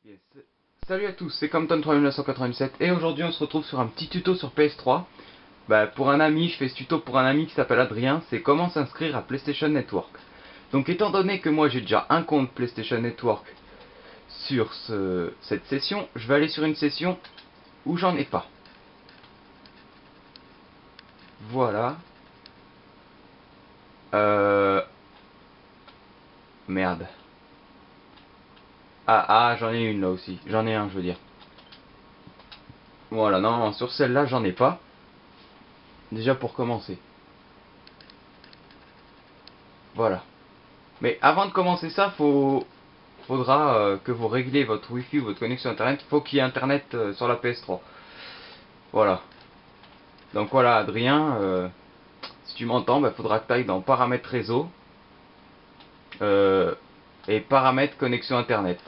Yes. Salut à tous, c'est Compton3997 et aujourd'hui on se retrouve sur un petit tuto sur PS3. Pour un ami, je fais ce tuto pour un ami qui s'appelle Adrien, c'est comment s'inscrire à PlayStation Network. Donc étant donné que moi j'ai déjà un compte PlayStation Network sur cette session, je vais aller sur une session où j'en ai pas. Voilà. Merde. Ah, j'en ai une là aussi. J'en ai un, je veux dire. Voilà, non, sur celle-là j'en ai pas. Déjà pour commencer. Voilà. Mais avant de commencer ça, faudra que vous régliez votre Wi-Fi ou votre connexion Internet. Faut qu'il y ait Internet sur la PS3. Voilà. Donc voilà, Adrien, si tu m'entends, faudra que tu ailles dans paramètres réseau euh, et paramètres connexion Internet.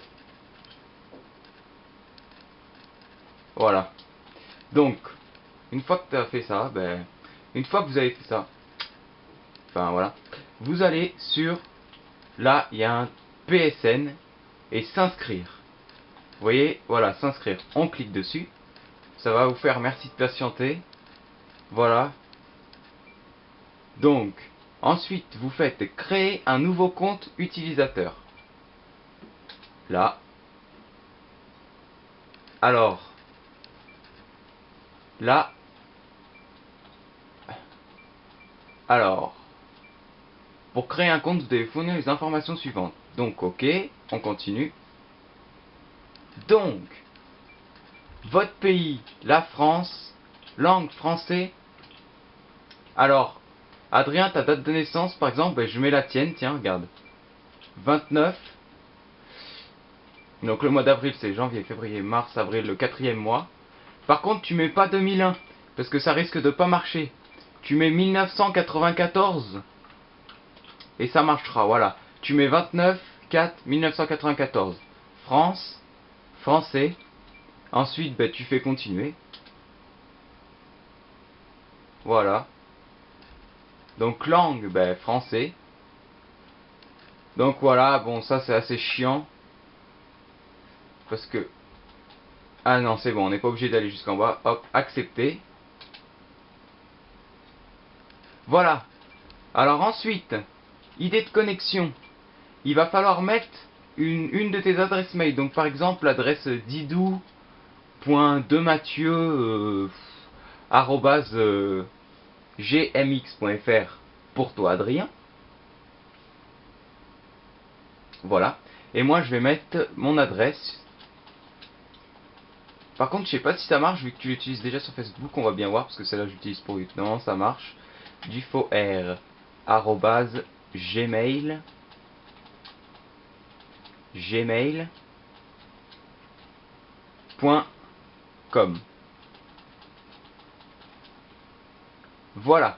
Voilà. Donc, une fois que tu as fait ça, une fois que vous avez fait ça, enfin voilà, vous allez sur, là, il y a un PSN et s'inscrire. Vous voyez, voilà, s'inscrire. On clique dessus. Ça va vous faire merci de patienter. Voilà. Donc, ensuite, vous faites créer un nouveau compte utilisateur. Là. Alors, là. Alors, pour créer un compte, vous devez fournir les informations suivantes. Donc, ok, on continue. Donc, votre pays, la France, langue français. Alors, Adrien, ta date de naissance, par exemple, je mets la tienne, tiens, regarde. 29. Donc le mois d'avril, c'est janvier, février, mars, avril, le quatrième mois. Par contre, tu mets pas 2001, parce que ça risque de pas marcher. Tu mets 1994, et ça marchera, voilà. Tu mets 29, 4, 1994. France, français. Ensuite, tu fais continuer. Voilà. Donc langue, français. Donc voilà, bon, ça c'est assez chiant. Parce que... Ah non, c'est bon, on n'est pas obligé d'aller jusqu'en bas. Hop, accepter. Voilà. Alors ensuite, idée de connexion. Il va falloir mettre une de tes adresses mail. Donc par exemple l'adresse didou.demathieu@gmx.fr pour toi Adrien. Voilà. Et moi je vais mettre mon adresse. Par contre je sais pas si ça marche vu que tu l'utilises déjà sur Facebook, on va bien voir parce que celle-là j'utilise pour YouTube. Non, ça marche. dufoR@gmail gmail.com. Voilà.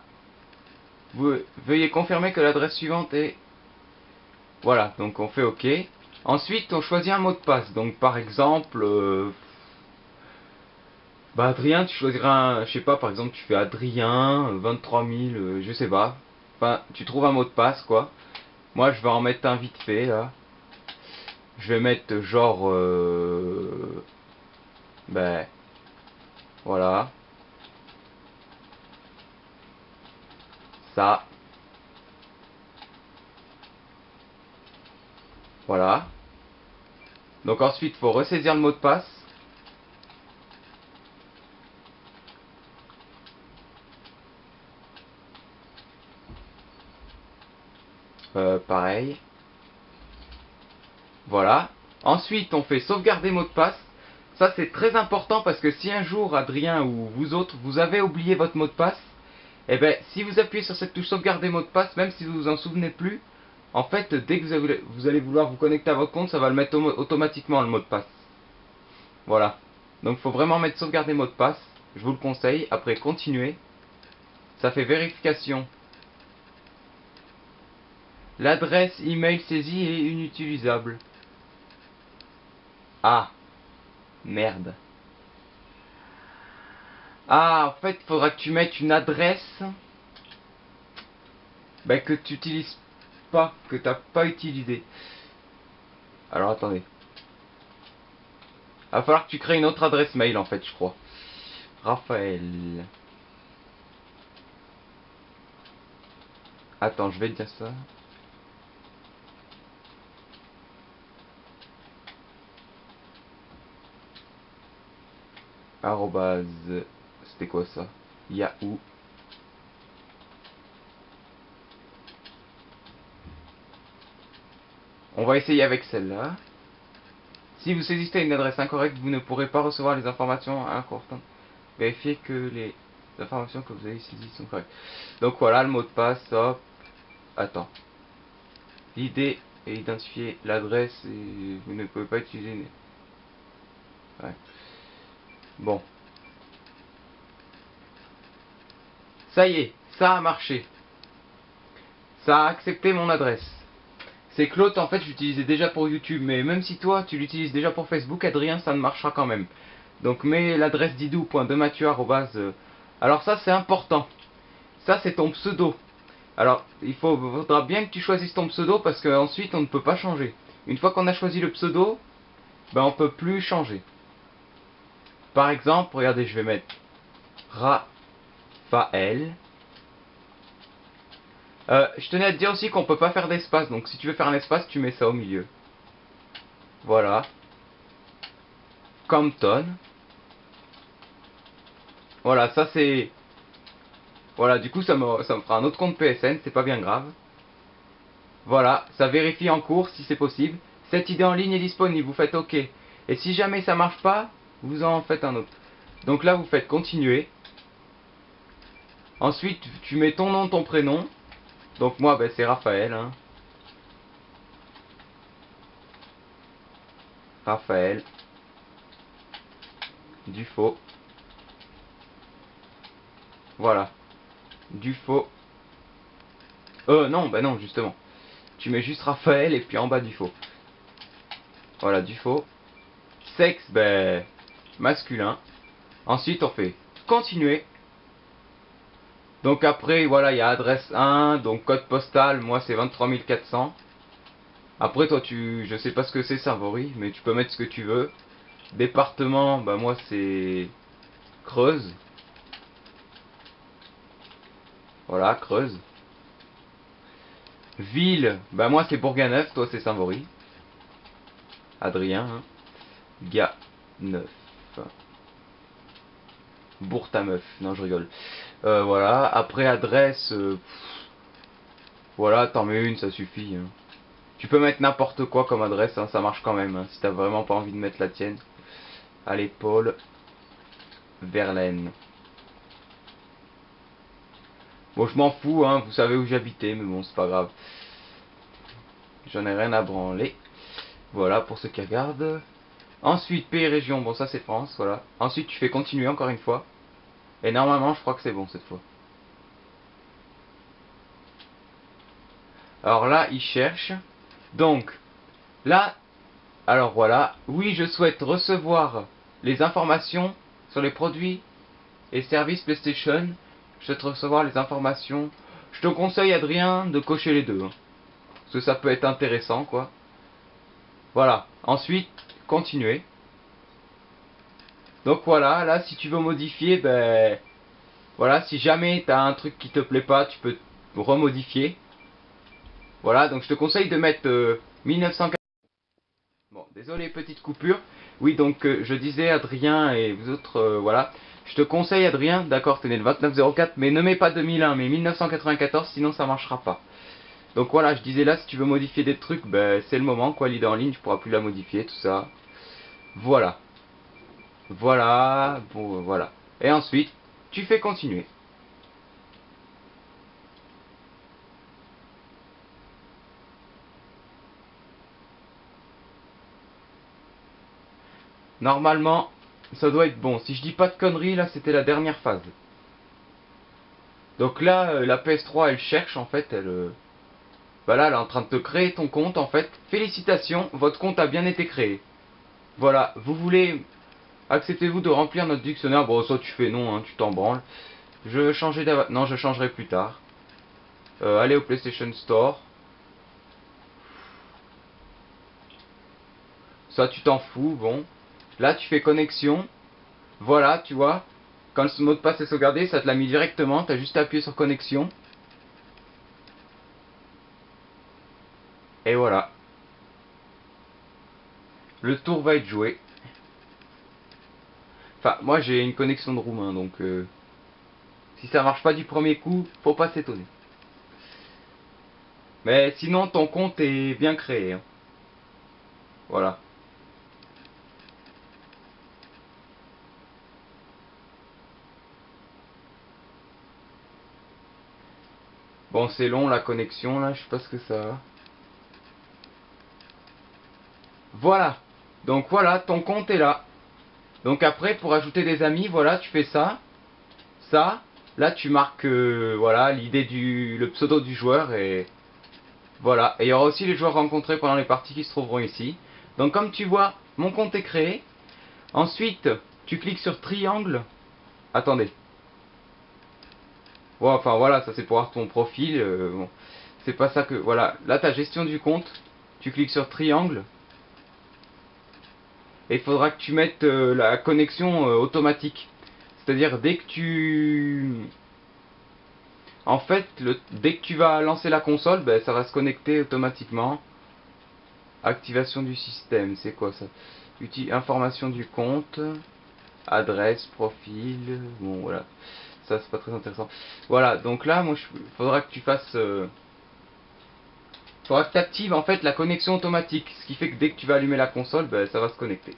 Vous veuillez confirmer que l'adresse suivante est... Voilà, donc on fait OK. Ensuite, on choisit un mot de passe. Donc par exemple, Adrien, tu choisiras un, je sais pas, par exemple, tu fais Adrien 23 000, je sais pas. Enfin, tu trouves un mot de passe quoi. Moi, je vais en mettre un vite fait là. Je vais mettre genre voilà. Ça. Voilà. Donc ensuite, il faut ressaisir le mot de passe. Pareil. Voilà. Ensuite, on fait sauvegarder mot de passe. Ça, c'est très important parce que si un jour, Adrien ou vous autres, vous avez oublié votre mot de passe, eh ben, si vous appuyez sur cette touche sauvegarder mot de passe, même si vous vous en souvenez plus, en fait, dès que vous allez vouloir vous connecter à votre compte, ça va le mettre automatiquement le mot de passe. Voilà. Donc, il faut vraiment mettre sauvegarder mot de passe. Je vous le conseille. Après, continuer. Ça fait vérification. L'adresse email saisie est inutilisable. Ah, merde. Ah, en fait, il faudra que tu mettes une adresse que tu n'utilises pas, que tu n'as pas utilisée. Alors, attendez. Va falloir que tu crées une autre adresse mail en fait, je crois. Raphaël. Attends, je vais te dire ça. Arrobase. C'était quoi ça? Yahoo. On va essayer avec celle-là. Si vous saisissez une adresse incorrecte, vous ne pourrez pas recevoir les informations importantes. Vérifiez que les informations que vous avez saisies sont correctes. Donc voilà, le mot de passe, hop. Attends. L'idée est identifier l'adresse et vous ne pouvez pas utiliser. Ouais. Bon. Ça y est, ça a marché. Ça a accepté mon adresse. C'est que l'autre, en fait, j'utilisais déjà pour YouTube. Mais même si toi, tu l'utilises déjà pour Facebook, Adrien, ça ne marchera quand même. Donc mets l'adresse didou.demathieu. Alors ça, c'est important. Ça, c'est ton pseudo. Alors, faudra bien que tu choisisses ton pseudo parce qu'ensuite, on ne peut pas changer. Une fois qu'on a choisi le pseudo, ben on peut plus changer. Par exemple, regardez, je vais mettre Raphaël. Je tenais à te dire aussi qu'on peut pas faire d'espace. Donc si tu veux faire un espace, tu mets ça au milieu. Voilà. Compton. Voilà, ça c'est... Voilà, du coup ça me fera un autre compte PSN, c'est pas bien grave. Voilà, ça vérifie en cours si c'est possible. Cette idée en ligne est disponible, vous faites OK. Et si jamais ça marche pas, vous en faites un autre. Donc là vous faites continuer. Ensuite tu mets ton nom, ton prénom. Donc moi ben, c'est Raphaël. Hein. Raphaël. Dufaux. Voilà. Dufaux. Non, bah non, justement. Tu mets juste Raphaël et puis en bas Dufaux. Voilà, Dufaux. Sexe, ben, masculin. Ensuite, on fait continuer. Donc après, voilà, il y a adresse 1, donc code postal, moi c'est 23400. Après, toi, je sais pas ce que c'est Saint-Vaury, mais tu peux mettre ce que tu veux. Département, bah moi c'est Creuse. Voilà, Creuse. Ville, bah moi c'est Bourganeuf, toi c'est Saint-Vaury. Adrien, hein. Gars 9. Bourg ta meuf, non je rigole. Voilà, après adresse, voilà, t'en mets une, ça suffit. Hein. Tu peux mettre n'importe quoi comme adresse, hein, ça marche quand même, hein, si t'as vraiment pas envie de mettre la tienne. Allez, Paul Verlaine. Bon, je m'en fous, hein, vous savez où j'habitais, mais bon, c'est pas grave. J'en ai rien à branler. Voilà, pour ceux qui regardent. Ensuite, pays région, bon ça c'est France, voilà. Ensuite, tu fais continuer encore une fois. Et normalement, je crois que c'est bon cette fois. Alors là, il cherche. Donc, là, alors voilà. Oui, je souhaite recevoir les informations sur les produits et services PlayStation. Je souhaite recevoir les informations. Je te conseille, Adrien, de cocher les deux. Hein, parce que ça peut être intéressant, quoi. Voilà. Ensuite, continuer. Donc voilà, là, si tu veux modifier, ben... Voilà, si jamais t'as un truc qui te plaît pas, tu peux remodifier. Voilà, donc je te conseille de mettre 1940. Bon, désolé, petite coupure. Oui, donc je disais Adrien et vous autres, voilà. Je te conseille Adrien, d'accord, t'es né le 2904, mais ne mets pas 2001, mais 1994, sinon ça marchera pas. Donc voilà, je disais là, si tu veux modifier des trucs, ben, c'est le moment, quoi, l'idée en ligne, tu pourras plus la modifier, tout ça. Voilà. Voilà, bon, voilà. Et ensuite, tu fais continuer. Normalement, ça doit être bon. Si je dis pas de conneries, là, c'était la dernière phase. Donc là, la PS3, elle cherche, en fait, bah là, elle est en train de te créer ton compte, en fait. Félicitations, votre compte a bien été créé. Voilà, vous voulez... Acceptez-vous de remplir notre dictionnaire? Bon, ça tu fais non, hein, tu t'en branles. Non, je changerai plus tard. Allez au PlayStation Store. Ça, tu t'en fous, bon. Là, tu fais connexion. Voilà, tu vois. Quand le mot de passe est sauvegardé, ça te l'a mis directement. Tu as juste à appuyer sur connexion. Et voilà. Le tour va être joué. Enfin, moi j'ai une connexion de roumain, donc si ça marche pas du premier coup, faut pas s'étonner. Mais sinon, ton compte est bien créé, hein. Voilà. Bon, c'est long la connexion là, je sais pas ce que ça va. Voilà. Donc voilà, ton compte est là. Donc après, pour ajouter des amis, voilà, tu fais ça. Ça. Là, tu marques voilà l'idée le pseudo du joueur et voilà. Et il y aura aussi les joueurs rencontrés pendant les parties qui se trouveront ici. Donc comme tu vois, mon compte est créé. Ensuite, tu cliques sur triangle. Attendez. Ouais, enfin voilà, ça c'est pour voir ton profil. Bon. C'est pas ça que... Voilà, là ta gestion du compte. Tu cliques sur triangle. Et il faudra que tu mettes la connexion automatique. C'est-à-dire dès que tu... En fait, dès que tu vas lancer la console, ben, ça va se connecter automatiquement. Activation du système, c'est quoi ça? Information du compte, adresse, profil, bon voilà. Ça c'est pas très intéressant. Voilà, donc là, moi, faudra que tu fasses... faudra que tu actives en fait la connexion automatique. Ce qui fait que dès que tu vas allumer la console, ben, ça va se connecter.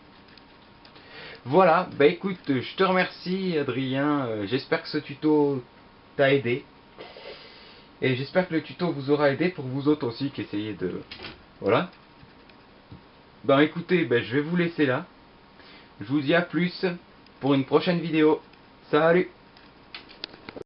Voilà, bah écoute, je te remercie Adrien, j'espère que ce tuto t'a aidé. Et j'espère que le tuto vous aura aidé pour vous autres aussi qui essayez de... Voilà. Ben écoutez, ben, je vais vous laisser là. Je vous dis à plus pour une prochaine vidéo. Salut!